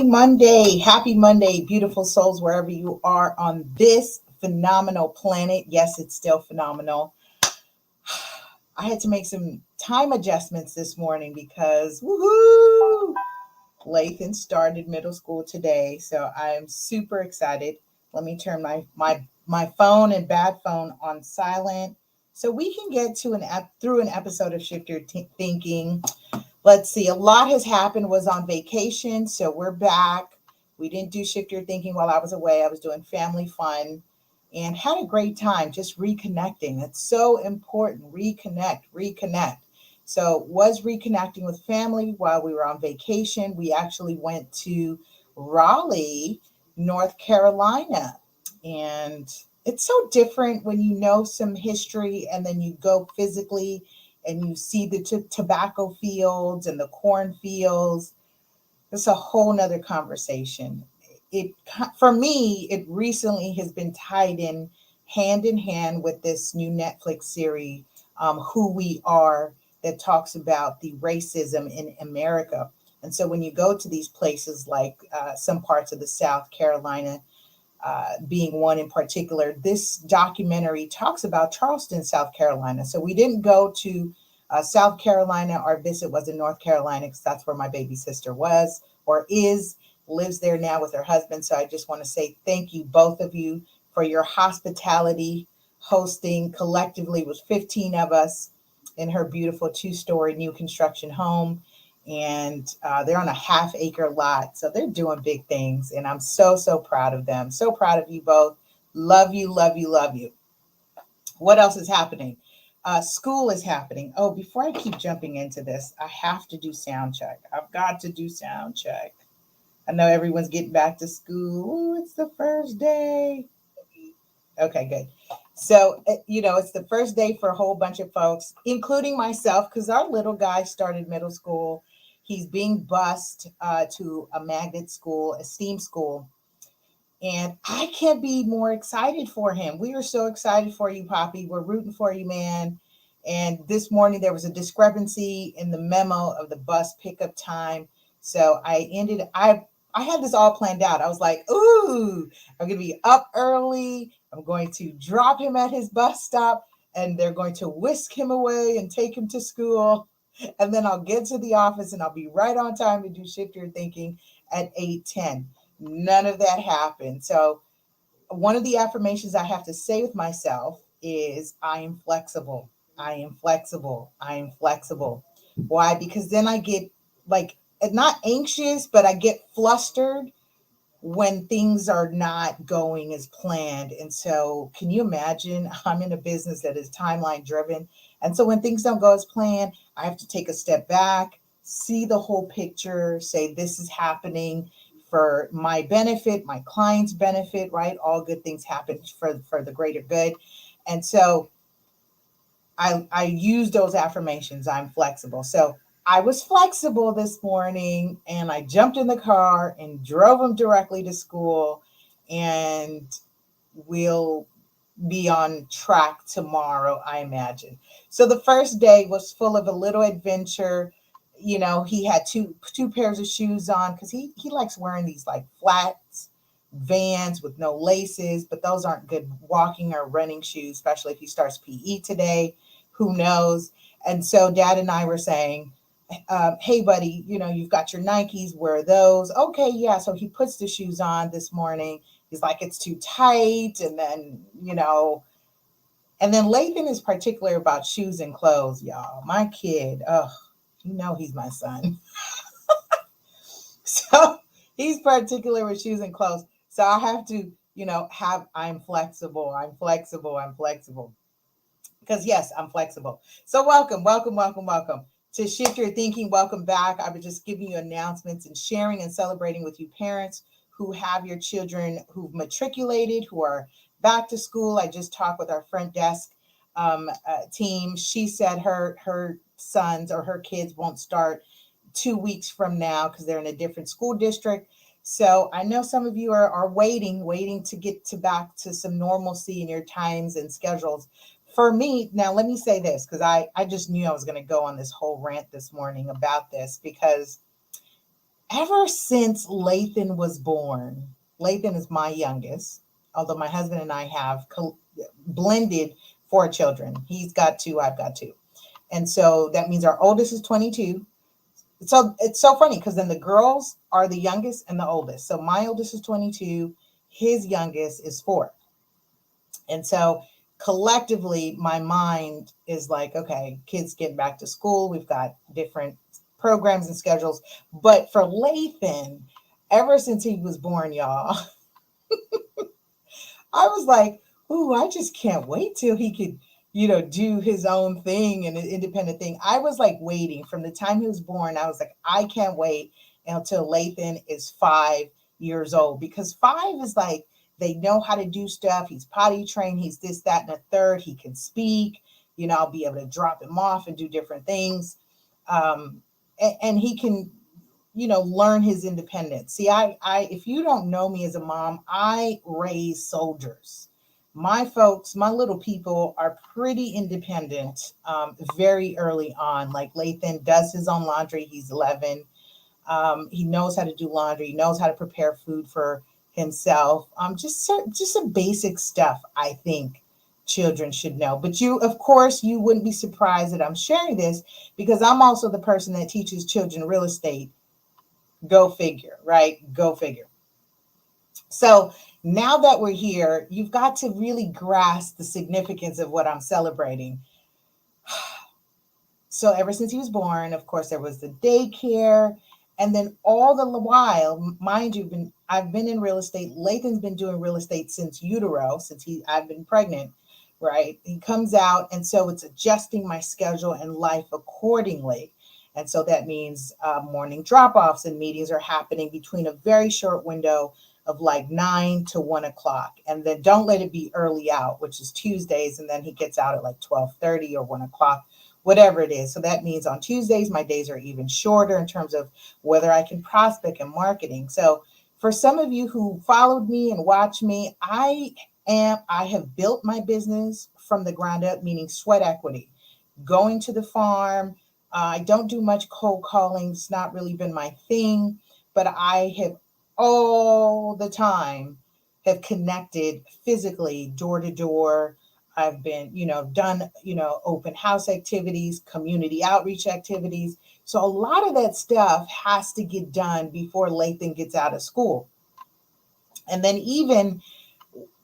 Monday. Happy Monday, beautiful souls, wherever you are on this phenomenal planet. Yes, it's still phenomenal. I had to make some time adjustments this morning because woohoo! Lathan started middle school today, so I am super excited. Let me turn my phone and bad phone on silent so we can get to through an episode of Shift Your Thinking. Let's see, a lot has happened. Was on vacation, so we're back. We didn't do Shift Your Thinking while I was away. I was doing family fun and had a great time just reconnecting. It's so important. Reconnect. So was reconnecting with family while we were on vacation. We actually went to Raleigh, North Carolina. And it's so different when you know some history and then you go physically and you see the tobacco fields and the cornfields. It's a whole nother conversation. It For me, it recently has been tied in hand with this new Netflix series, Who We Are, that talks about the racism in America. And so when you go to these places like some parts of the South Carolina, being one in particular, this documentary talks about Charleston, South Carolina. So we didn't go to South Carolina. Our visit was in North Carolina because that's where my baby sister was or is, lives there now with her husband. So I just want to say thank you, both of you, for your hospitality, hosting collectively with 15 of us in her beautiful 2-story new construction home. And they're on a half-acre lot. So they're doing big things. And I'm so proud of them. So proud of you both. Love you, love you, love you. What else is happening? School is happening. Oh, before I keep jumping into this, I have to do sound check. I've got to do sound check. I know everyone's getting back to school. Ooh, it's the first day. Okay, good. So, it's the first day for a whole bunch of folks, including myself, because our little guy started middle school. He's being bused to a magnet school, a STEAM school. And I can't be more excited for him. We are so excited for you, Poppy. We're rooting for you, man. And this morning there was a discrepancy in the memo of the bus pickup time. So I had this all planned out. I was like, ooh, I'm going to be up early. I'm going to drop him at his bus stop and they're going to whisk him away and take him to school. And then I'll get to the office and I'll be right on time to do Shift Your Thinking at 8:10. None of that happened. So one of the affirmations I have to say with myself is I am flexible. I am flexible. I am flexible. Why? Because then I get like not anxious, but I get flustered when things are not going as planned. And so can you imagine? I'm in a business that is timeline driven. And so when things don't go as planned, I have to take a step back, see the whole picture, say this is happening for my benefit, my client's benefit, right? All good things happen for the greater good. And so I use those affirmations. I'm flexible. So I was flexible this morning and I jumped in the car and drove him directly to school, and we'll be on track tomorrow, I imagine. So the first day was full of a little adventure. He had two pairs of shoes on because he likes wearing these like flats Vans with no laces, but those aren't good walking or running shoes, especially if he starts PE today. Who knows? And so Dad and I were saying, hey, buddy, you've got your Nikes, wear those. Okay, yeah. So he puts the shoes on this morning. He's like, it's too tight. And then Lathan is particular about shoes and clothes, y'all. My kid, oh, he's my son. So he's particular with shoes and clothes. So I have to, I'm flexible. I'm flexible. I'm flexible. Because yes, I'm flexible. So welcome to Shift Your Thinking. Welcome back. I was just giving you announcements and sharing and celebrating with you parents who have your children who've matriculated, who are back to school. I just talked with our front desk team. She said her sons or her kids won't start 2 weeks from now because they're in a different school district. So I know some of you are waiting to get back to some normalcy in your times and schedules. For me, now let me say this, because I just knew I was going to go on this whole rant this morning about this, because Ever since Lathan was born, Lathan is my youngest, although my husband and I have blended four children. He's got two, I've got two. And so that means our oldest is 22. So it's so funny because then the girls are the youngest and the oldest. So my oldest is 22, his youngest is 4. And so collectively, my mind is like, okay, kids get back to school. We've got different programs and schedules. But for Lathan, ever since he was born, y'all, I was like, ooh, I just can't wait till he could, do his own thing and an independent thing. I was like waiting from the time he was born. I was like, I can't wait until Lathan is 5 years old, because 5 is like, they know how to do stuff. He's potty trained. He's this, that, and a third. He can speak. I'll be able to drop him off and do different things. And he can, learn his independence. See, if you don't know me as a mom, I raise soldiers. My folks, my little people are pretty independent very early on. Like Lathan does his own laundry. He's 11. He knows how to do laundry. He knows how to prepare food for himself. Just some basic stuff, I think children should know. But of course, you wouldn't be surprised that I'm sharing this, because I'm also the person that teaches children real estate. Go figure, right? Go figure. So now that we're here, you've got to really grasp the significance of what I'm celebrating. So ever since he was born, of course, there was the daycare. And then all the while, mind you, I've been in real estate. Lathan's been doing real estate since utero, I've been pregnant, right? He comes out, and so it's adjusting my schedule and life accordingly. And so that means morning drop-offs and meetings are happening between a very short window of like 9 to 1 o'clock. And then don't let it be early out, which is Tuesdays. And then he gets out at like 12:30 or 1 o'clock, whatever it is. So that means on Tuesdays, my days are even shorter in terms of whether I can prospect and marketing. So for some of you who followed me and watched me, I have built my business from the ground up, meaning sweat equity, going to the farm. I don't do much cold calling. It's not really been my thing, but I have all the time have connected physically door to door. I've been, done, open house activities, community outreach activities. So a lot of that stuff has to get done before Lathan gets out of school. And then even,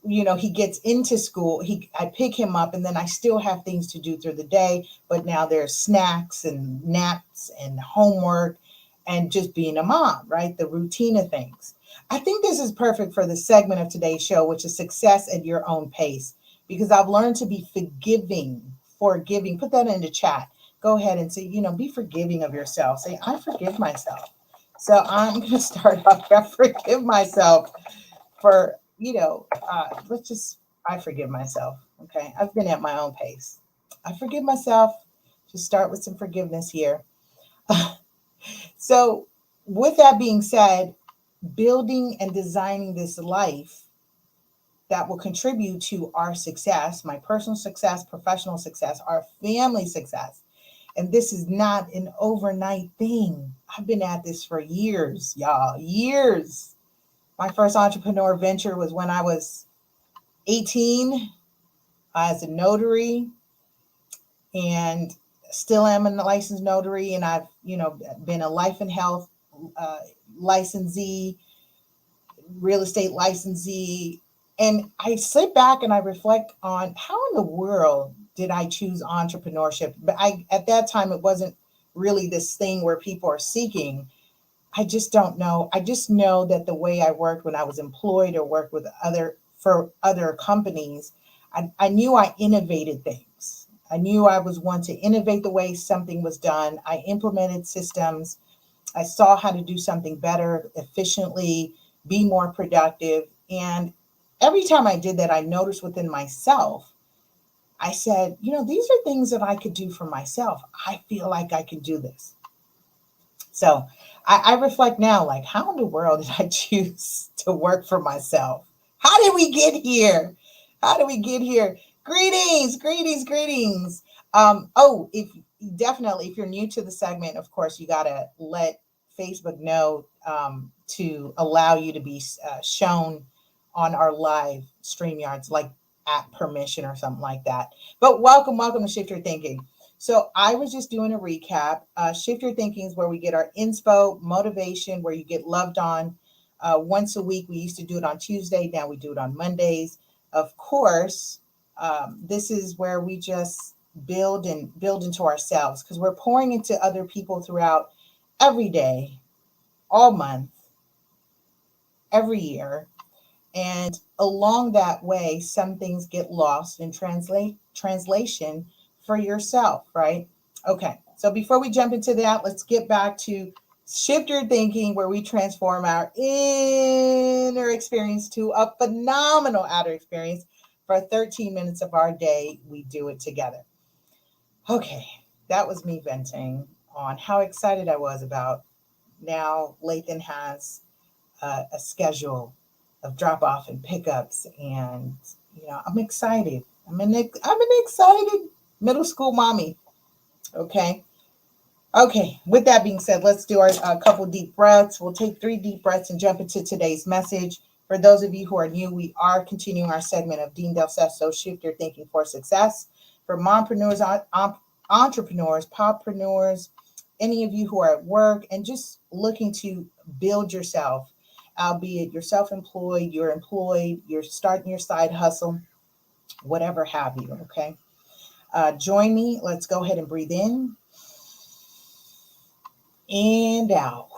he gets into school, I pick him up, and then I still have things to do through the day. But now there's snacks and naps and homework and just being a mom, right? The routine of things. I think this is perfect for the segment of today's show, which is success at your own pace, because I've learned to be forgiving. Put that in the chat. Go ahead and say, be forgiving of yourself. Say, I forgive myself. So I'm going to start off. I forgive myself for, I forgive myself. Okay. I've been at my own pace. I forgive myself. Just start with some forgiveness here. So with that being said, building and designing this life that will contribute to our success, my personal success, professional success, our family success. And this is not an overnight thing. I've been at this for years, y'all, years. My first entrepreneur venture was when I was 18 as a notary, and still am a licensed notary. And I've, been a life and health licensee, real estate licensee. And I sit back and I reflect on how in the world did I choose entrepreneurship? But at that time, it wasn't really this thing where people are seeking. I just don't know. I just know that the way I worked when I was employed or worked with for other companies, I knew I innovated things. I knew I was one to innovate the way something was done. I implemented systems. I saw how to do something better, efficiently, be more productive. And every time I did that, I noticed within myself, I said, these are things that I could do for myself. I feel like I can do this. So I reflect now, like, how in the world did I choose to work for myself? How did we get here? How did we get here? Greetings, greetings, greetings. If you're new to the segment, of course, you got to let Facebook know to allow you to be shown on our live StreamYards, like at permission or something like that. But welcome to Shift Your Thinking. So I was just doing a recap. Shift Your Thinking is where we get our inspo, motivation, where you get loved on once a week. We used to do it on Tuesday. Now we do it on Mondays. Of course, this is where we just build into ourselves, because we're pouring into other people throughout every day, all month, every year. And along that way, some things get lost in translation for yourself, right? Okay, so before we jump into that, let's get back to Shift Your Thinking, where we transform our inner experience to a phenomenal outer experience. For 13 minutes of our day, we do it together. Okay, that was me venting on how excited I was about now Lathan has a schedule of drop off and pickups, and I'm excited. I'm an excited middle school mommy. Okay. With that being said, let's do our couple deep breaths. We'll take 3 deep breaths and jump into today's message. For those of you who are new, we are continuing our segment of Dean Del Sesto, Shift Your Thinking for Success. For mompreneurs, entrepreneurs, poppreneurs, any of you who are at work and just looking to build yourself, albeit you're self-employed, you're employed, you're starting your side hustle, whatever have you, okay? Join me. Let's go ahead and breathe in and out.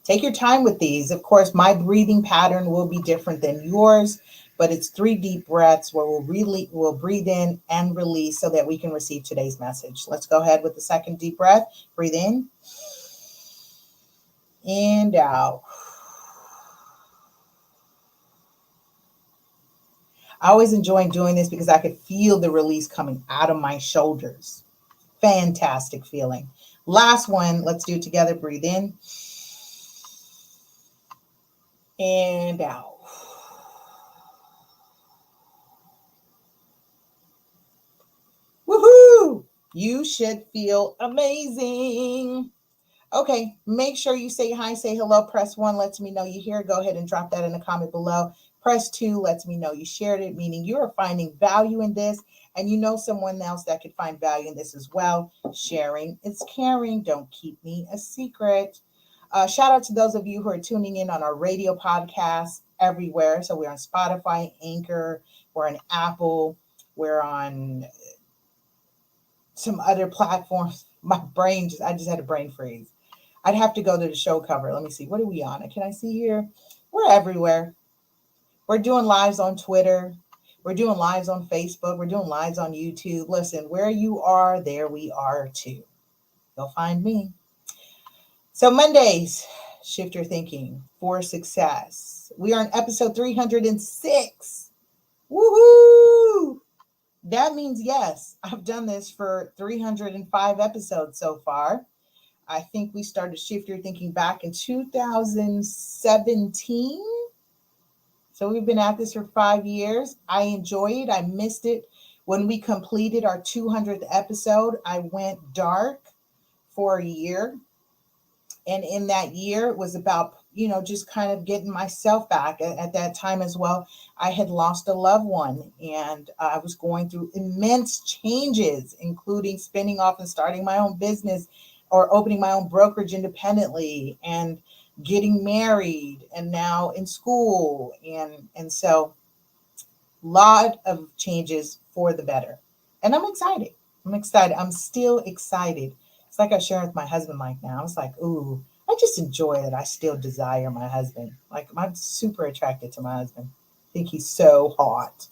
Take your time with these. Of course, my breathing pattern will be different than yours, but it's 3 deep breaths where we'll breathe in and release so that we can receive today's message. Let's go ahead with the second deep breath. Breathe in and out. I always enjoy doing this because I could feel the release coming out of my shoulders. Fantastic feeling. Last one, let's do it together. Breathe in and out. Woohoo! You should feel amazing. Okay, make sure you say hi, say hello, press 1, lets me know you're here. Go ahead and drop that in the comment below. Press 2, lets me know you shared it, meaning you are finding value in this, and you know someone else that could find value in this as well. Sharing is caring. Don't keep me a secret. Shout out to those of you who are tuning in on our radio podcast everywhere. So we're on Spotify, Anchor, we're on Apple, we're on some other platforms. I just had a brain freeze. I'd have to go to the show cover. Let me see. What are we on? Can I see here? We're everywhere. We're doing lives on Twitter. We're doing lives on Facebook. We're doing lives on YouTube. Listen, where you are, there we are too. You'll find me. So Mondays, Shift Your Thinking for Success. We are on episode 306. Woohoo! That means yes, I've done this for 305 episodes so far. I think we started Shift Your Thinking back in 2017. So we've been at this for 5 years. I enjoy it. I missed it. When we completed our 200th episode, I went dark for a year. And in that year, it was about, just kind of getting myself back. At that time as well, I had lost a loved one, and I was going through immense changes, including spinning off and starting my own business or opening my own brokerage independently, and getting married, and now in school. And so a lot of changes for the better. And I'm excited. I'm still excited. It's like I share with my husband like now. It's like, ooh, I just enjoy that I still desire my husband. Like, I'm super attracted to my husband. I think he's so hot.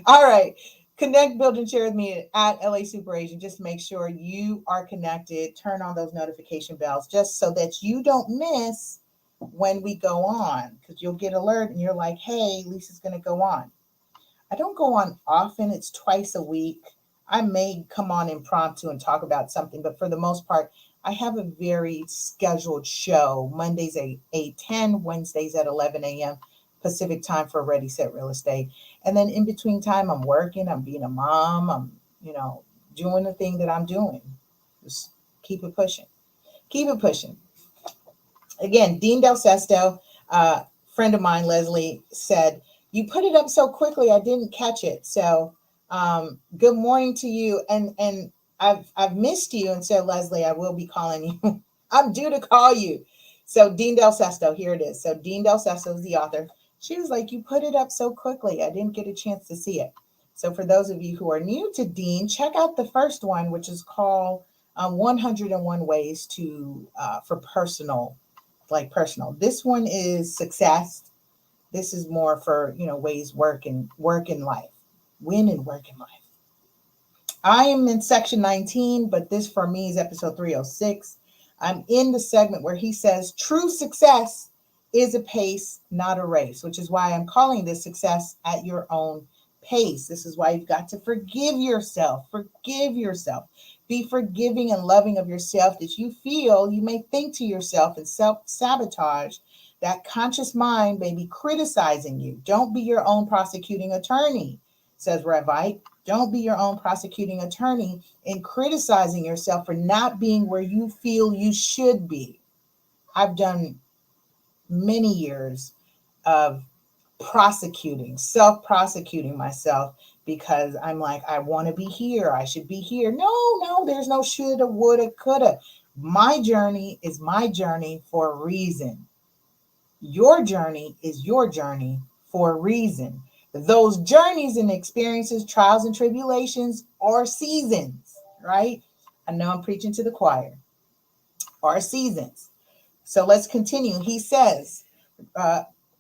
All right. Connect, build, and share with me at lasuperagent. Just make sure you are connected. Turn on those notification bells just so that you don't miss when we go on, because you'll get alert and you're like, hey, Lisa's going to go on. I don't go on often. It's twice a week. I may come on impromptu and talk about something, but for the most part, I have a very scheduled show. Mondays at 8:10, Wednesdays at 11 a.m. Pacific time for Ready, Set, Real Estate. And then in between time, I'm working, I'm being a mom, I'm, doing the thing that I'm doing. Just keep it pushing. Keep it pushing. Again, Dean Del Sesto, friend of mine, Leslie, said, "You put it up so quickly, I didn't catch it." So, good morning to you. And I've missed you, and so Leslie, I will be calling you. I'm due to call you. So Dean Del Sesto, here it is. So Dean Del Sesto is the author. She was like, "You put it up so quickly, I didn't get a chance to see it." So for those of you who are new to Dean, check out the first one, which is called 101 Ways to for Personal, like personal. This one is success. This is more for, ways work in life, win and work in life. I am in section 19, but this for me is episode 306. I'm in the segment where he says true success is a pace, not a race, which is why I'm calling this success at your own pace. This is why you've got to forgive yourself. Forgive yourself. Be forgiving and loving of yourself that you feel you may think to yourself and self-sabotage. That conscious mind may be criticizing you. Don't be your own prosecuting attorney, says Rev Ike. Don't be your own prosecuting attorney in criticizing yourself for not being where you feel you should be. I've done many years of self-prosecuting myself because I'm like, I want to be here. I should be here. No, there's no shoulda, woulda, coulda. My journey is my journey for a reason. Your journey is your journey for a reason. Those journeys and experiences, trials and tribulations, are seasons, right? I know I'm preaching to the choir. Are seasons. So let's continue. He says,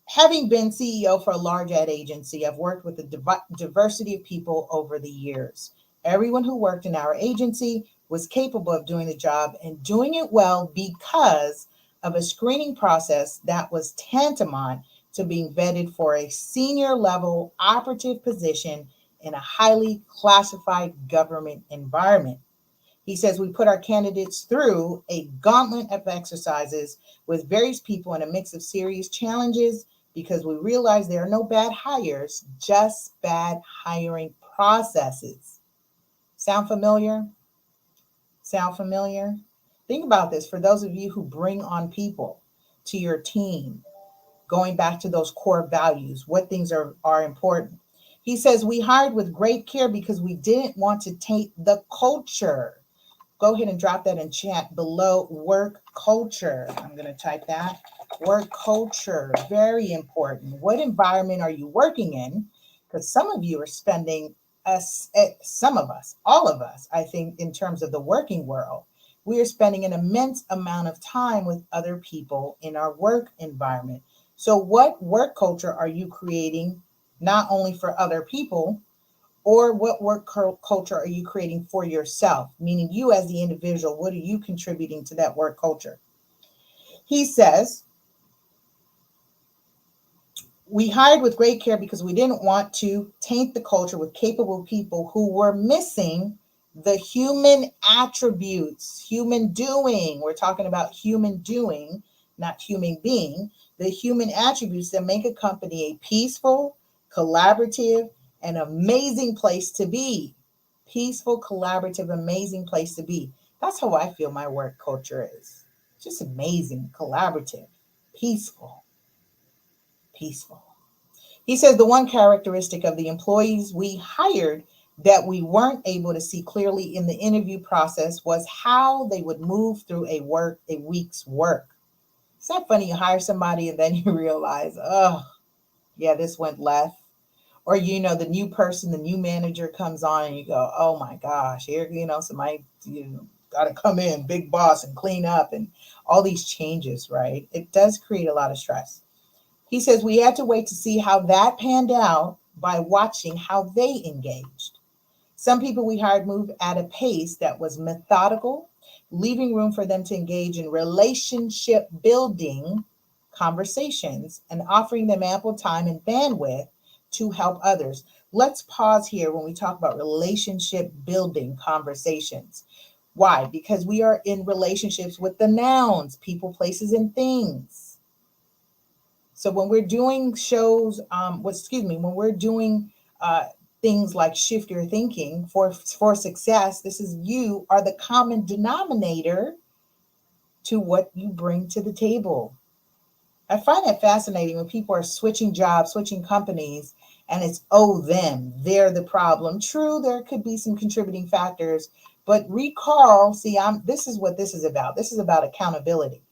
having been CEO for a large ad agency, I've worked with a diversity of people over the years. Everyone who worked in our agency was capable of doing the job and doing it well because of a screening process that was tantamount to being vetted for a senior level operative position in a highly classified government environment. He says we put our candidates through a gauntlet of exercises with various people in a mix of serious challenges because we realize there are no bad hires, just bad hiring processes. Sound familiar? Sound familiar? Think about this for those of you who bring on people to your team, going back to those core values, what things are important. He says we hired with great care because we didn't want to taint the culture. Go ahead and drop that in chat below. Work culture. I'm going to type that. Work culture. Very important. What environment are you working in? Because some of you are spending some of us, all of us, I think, in terms of the working world, we are spending an immense amount of time with other people in our work environment. So what work culture are you creating, not only for other people, or what work culture are you creating for yourself? Meaning you as the individual, what are you contributing to that work culture? He says, we hired with great care because we didn't want to taint the culture with capable people who were missing the human attributes, human doing. We're talking about human doing, not human being. The human attributes that make a company a peaceful, collaborative, and amazing place to be. Peaceful, collaborative, amazing place to be. That's how I feel my work culture is. Just amazing, collaborative, peaceful. He says the one characteristic of the employees we hired that we weren't able to see clearly in the interview process was how they would move through a week's work. It's not funny you hire somebody and then you realize, oh, yeah, this went left. Or, the new person, the new manager comes on and you go, oh my gosh, here, somebody, got to come in, big boss, and clean up and all these changes, right? It does create a lot of stress. He says we had to wait to see how that panned out by watching how they engaged. Some people we hired moved at a pace that was methodical, leaving room for them to engage in relationship building conversations and offering them ample time and bandwidth to help others. Let's pause here when we talk about relationship building conversations. Why? Because we are in relationships with the nouns, people, places, and things. So when we're doing shows, when we're doing things like shift your thinking for success. This is you are the common denominator to what you bring to the table. I find that fascinating when people are switching jobs, switching companies, and it's, oh, them, they're the problem. True, there could be some contributing factors, but recall, see, this is what this is about. This is about accountability.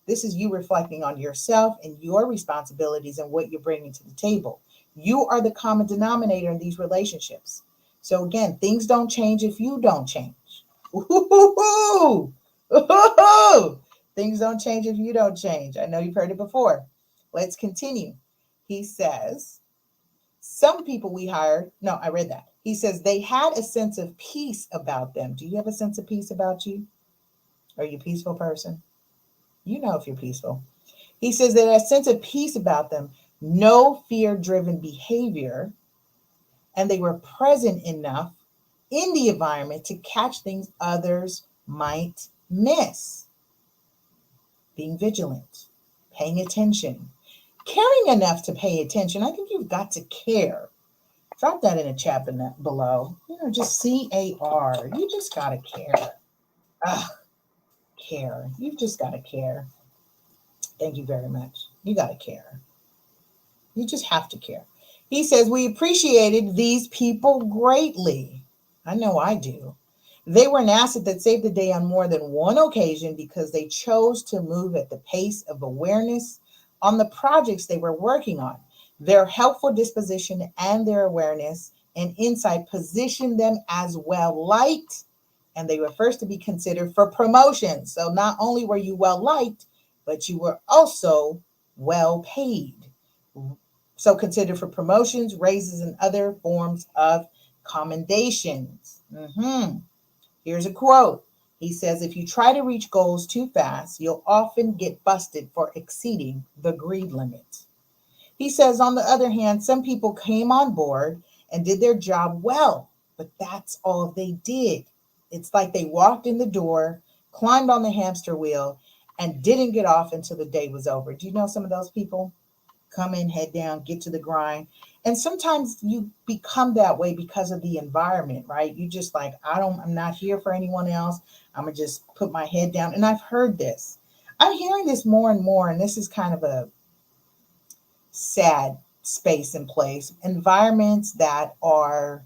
This is you reflecting on yourself and your responsibilities and what you're bringing to the table. You are the common denominator in these relationships. So again, things don't change if you don't change. Ooh, ooh, things don't change if you don't change. I know you've heard it before. Let's continue. He says, some people we hired, no, I read that. He says they had a sense of peace about them. Do you have a sense of peace about you? Are you a peaceful person? You know if you're peaceful. He says that a sense of peace about them, no fear-driven behavior, and they were present enough in the environment to catch things others might miss. Being vigilant, paying attention, caring enough to pay attention. I think you've got to care. Drop that in a chat below. Just CAR. You just got to care. Care. You've just got to care. Thank you very much. You got to care. You just have to care. He says, we appreciated these people greatly. I know I do. They were an asset that saved the day on more than one occasion because they chose to move at the pace of awareness on the projects they were working on. Their helpful disposition and their awareness and insight positioned them as well liked, and they were first to be considered for promotion. So not only were you well liked, but you were also well paid. So considered for promotions, raises, and other forms of commendations. Here's a quote. He says, if you try to reach goals too fast, you'll often get busted for exceeding the greed limit. He says, on the other hand, some people came on board and did their job well, but that's all they did. It's like they walked in the door, climbed on the hamster wheel, and didn't get off until the day was over. Do you know some of those people? Come in, head down, get to the grind. And sometimes you become that way because of the environment, right? You just like, I'm not here for anyone else. I'm going to just put my head down. And I've heard this. I'm hearing this more and more, and this is kind of a sad space and place. Environments that are,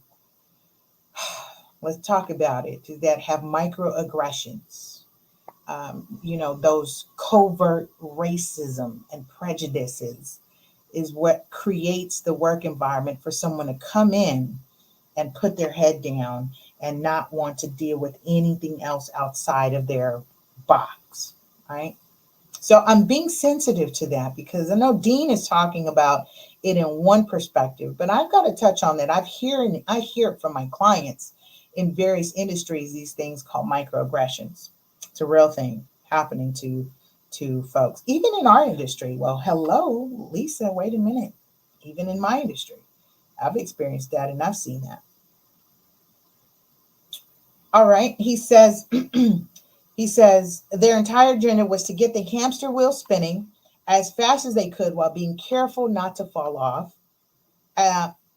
let's talk about it, that have microaggressions. Those covert racism and prejudices is what creates the work environment for someone to come in and put their head down and not want to deal with anything else outside of their box, right? So I'm being sensitive to that because I know Dean is talking about it in one perspective, but I've got to touch on that. I hear it from my clients in various industries, these things called microaggressions. It's a real thing happening to folks, even in our industry. Well, hello, Lisa, wait a minute. Even in my industry, I've experienced that and I've seen that. All right. He says, their entire agenda was to get the hamster wheel spinning as fast as they could while being careful not to fall off,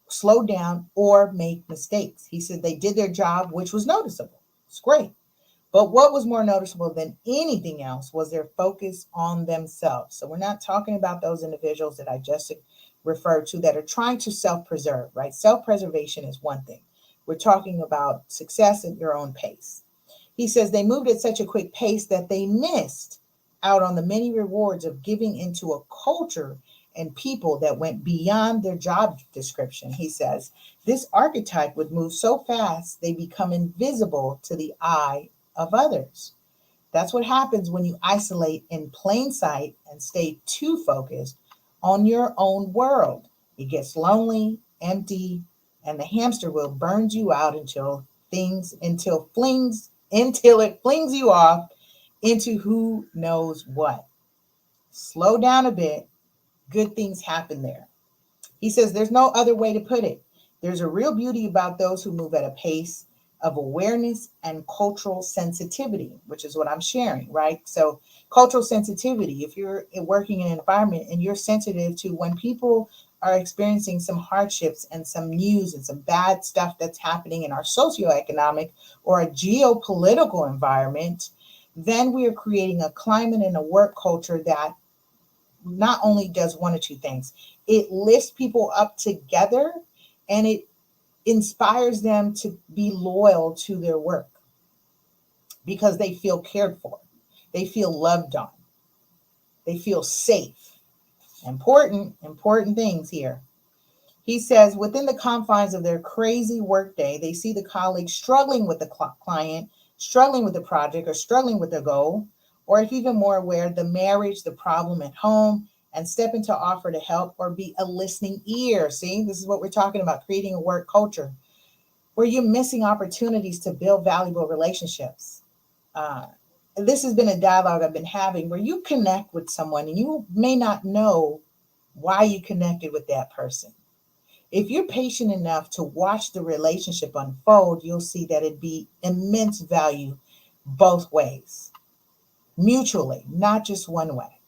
slow down, or make mistakes. He said they did their job, which was noticeable. It's great. But what was more noticeable than anything else was their focus on themselves. So we're not talking about those individuals that I just referred to that are trying to self-preserve, right? Self-preservation is one thing. We're talking about success at your own pace. He says they moved at such a quick pace that they missed out on the many rewards of giving into a culture and people that went beyond their job description. He says this archetype would move so fast they become invisible to the eye of others. That's what happens when you isolate in plain sight and stay too focused on your own world. It gets lonely, empty, and the hamster wheel burns you out until it flings you off into who knows what. Slow down a bit. Good things happen there. He says there's no other way to put it. There's a real beauty about those who move at a pace of awareness and cultural sensitivity, which is what I'm sharing, right? So cultural sensitivity, if you're working in an environment and you're sensitive to when people are experiencing some hardships and some news and some bad stuff that's happening in our socioeconomic or a geopolitical environment, then we are creating a climate and a work culture that not only does one or two things, it lifts people up together and it inspires them to be loyal to their work because they feel cared for, they feel loved on, they feel safe. Important things here. He says, within the confines of their crazy workday, they see the colleague struggling with the client, struggling with the project, or struggling with the goal, or if even more aware, the marriage, the problem at home, and step in to offer to help or be a listening ear. See, this is what we're talking about, creating a work culture where you're missing opportunities to build valuable relationships. Uh, this has been a dialogue I've been having where you connect with someone and you may not know why you connected with that person. If you're patient enough to watch the relationship unfold, you'll see that it'd be immense value both ways, mutually, not just one way.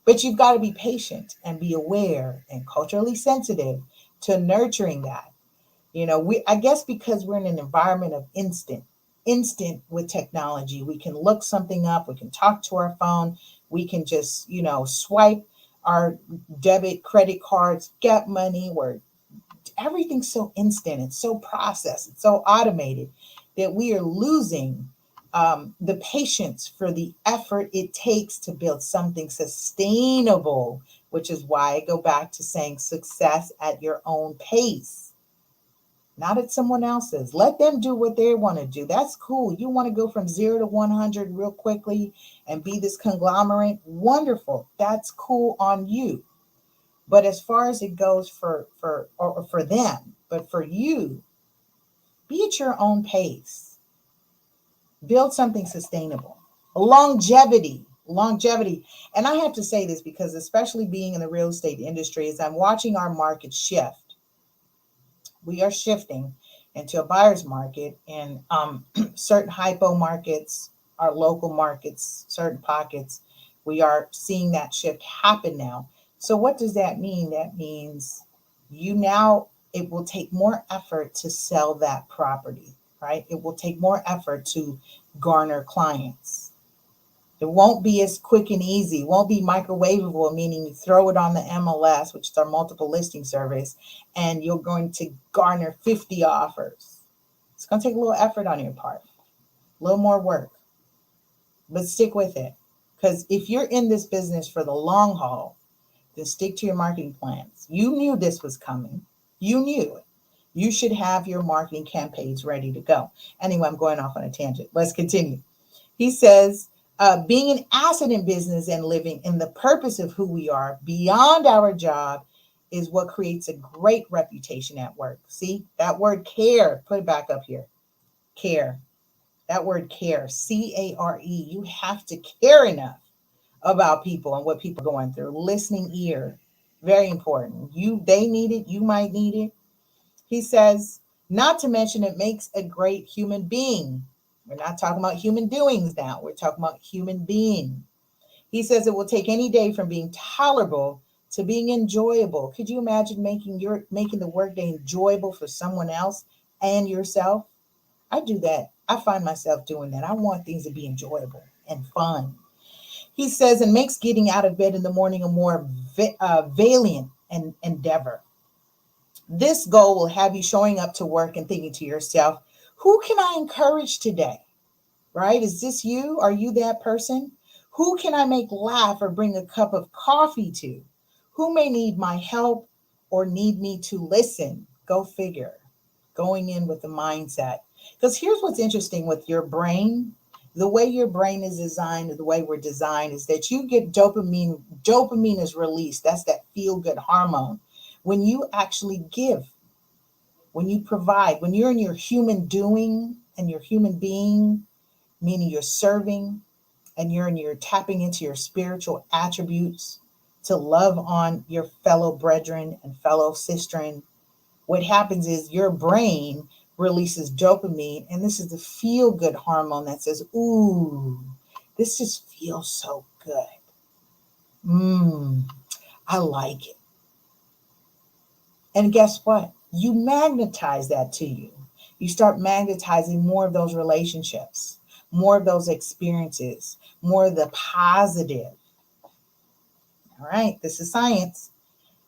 But you've got to be patient and be aware and culturally sensitive to nurturing that. I guess because we're in an environment of instant with technology, we can look something up, we can talk to our phone, we can just, swipe our debit, credit cards, get money, where everything's so instant, it's so processed, it's so automated that we are losing the patience for the effort it takes to build something sustainable, which is why I go back to saying success at your own pace, not at someone else's. Let them do what they want to do. That's cool. You want to go from 0 to 100 real quickly and be this conglomerate? Wonderful. That's cool on you. But as far as it goes for them, but for you, be at your own pace. Build something sustainable. Longevity. And I have to say this because especially being in the real estate industry, as I'm watching our market shift, we are shifting into a buyer's market in certain hypo markets, our local markets, certain pockets. We are seeing that shift happen now. So what does that mean? That means it will take more effort to sell that property, right? It will take more effort to garner clients. It won't be as quick and easy. It won't be microwavable, meaning you throw it on the MLS, which is our multiple listing service, and you're going to garner 50 offers. It's going to take a little effort on your part, a little more work, but stick with it. Because if you're in this business for the long haul, then stick to your marketing plans. You knew this was coming. You knew it. You should have your marketing campaigns ready to go. Anyway, I'm going off on a tangent. Let's continue. He says, being an asset in business and living in the purpose of who we are beyond our job is what creates a great reputation at work. See, that word care, put it back up here. Care. That word care, CARE. You have to care enough about people and what people are going through. Listening ear, very important. They need it, you might need it. He says, not to mention it makes a great human being. We're not talking about human doings now. We're talking about human being. He says it will take any day from being tolerable to being enjoyable. Could you imagine making the workday enjoyable for someone else and yourself? I do that. I find myself doing that. I want things to be enjoyable and fun. He says it makes getting out of bed in the morning a more valiant endeavor. This goal will have you showing up to work and thinking to yourself, who can I encourage today? Right? Is this you? Are you that person? Who can I make laugh or bring a cup of coffee to? Who may need my help or need me to listen? Go figure. Going in with the mindset. Because here's what's interesting with your brain. The way your brain is designed, the way we're designed is that you get dopamine. Dopamine is released. That's that feel-good hormone. When you actually give, when you provide, when you're in your human doing and your human being, meaning you're serving and you're tapping into your spiritual attributes to love on your fellow brethren and fellow sistren, what happens is your brain releases dopamine, and this is the feel-good hormone that says, ooh, this just feels so good. I like it. And guess what? You magnetize that to you. You start magnetizing more of those relationships, more of those experiences, more of the positive. All right, this is science.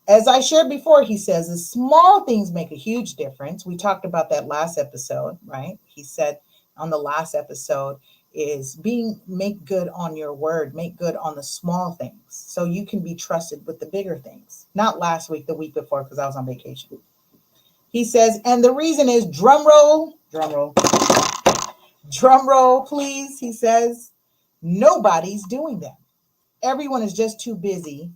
As I shared before, he says the small things make a huge difference. We talked about that last episode, right? He said on the last episode is make good on your word, make good on the small things so you can be trusted with the bigger things. Not last week, the week before, because I was on vacation. He says, and the reason is drum roll, please. He says, nobody's doing them. Everyone is just too busy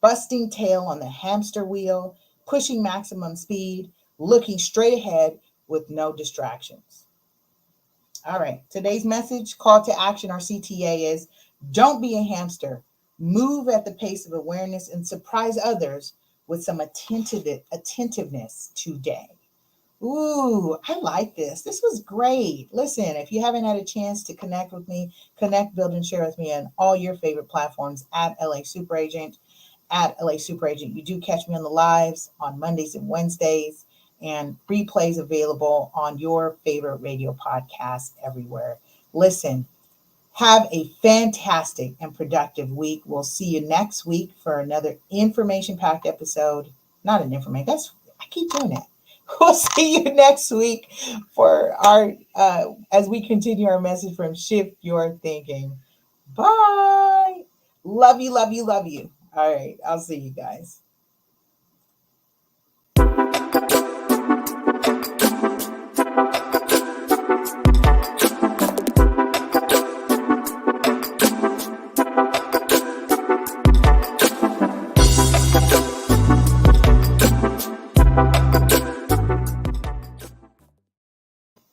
busting tail on the hamster wheel, pushing maximum speed, looking straight ahead with no distractions. All right, today's message, call to action, our CTA is, don't be a hamster. Move at the pace of awareness and surprise others with some attentiveness today. Ooh, I like this. This was great. Listen, if you haven't had a chance to connect with me, connect, build, and share with me on all your favorite platforms at LA Super Agent. At LA Super Agent. You do catch me on the lives on Mondays and Wednesdays, and replays available on your favorite radio podcast everywhere. Listen, have a fantastic and productive week. We'll see you next week for another information-packed episode. Not an information, I keep doing that. We'll see you next week for our as we continue our message from Shift Your Thinking. Bye. Love you, love you, love you. All right, I'll see you guys.